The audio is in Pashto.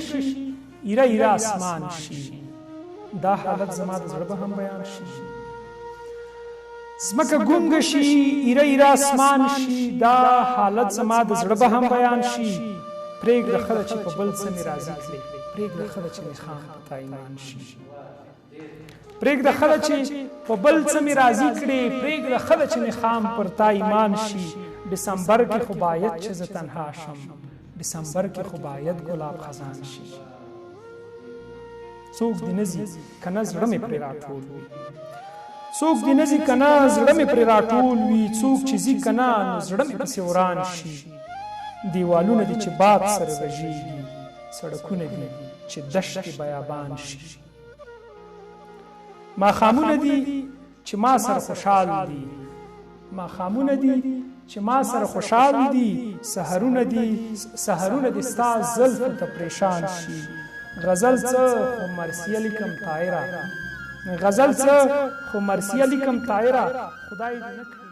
شي ایره ایره اسمان شي دا حالت زما د زړه به هم بیان شي زمکه ګونګ شي ایره ایره اسمان شي دا حالت زما د زړه به هم بیان شي پرېږده خله چې په بل څه مې راضي کړې پرېږده خله چې مې خام په تا ایمان شي پرېږده خله چې په بل څه مې راضي کړې پرېږده خله چې مې خام پر تا ایمان شي دسمبر کې خو باید چې زه تنها شم دسمبر کې خو باید ګلاب خزان شي څوک دې نه ځي که نه زړه مې پرې راټول وي څوک دې نه ځي که نه زړه مې پرې راټول وي څوک چې ځي که نه نو زړه مې پسې وران شي دیوالونه دي چې باد سره رژېږي سړکونه دي چې دښتې بیابان شي ماښامونه دي چې ما سره خوشحال دي ماښامونه دي چې ما سره خوشحال دي سحرونه دي ستا زلفو ته پریشان شي غزل څه خو مرثیه لیکم طایره غزل څه خو مرثیه لیکم طایره خدای دې نه کړي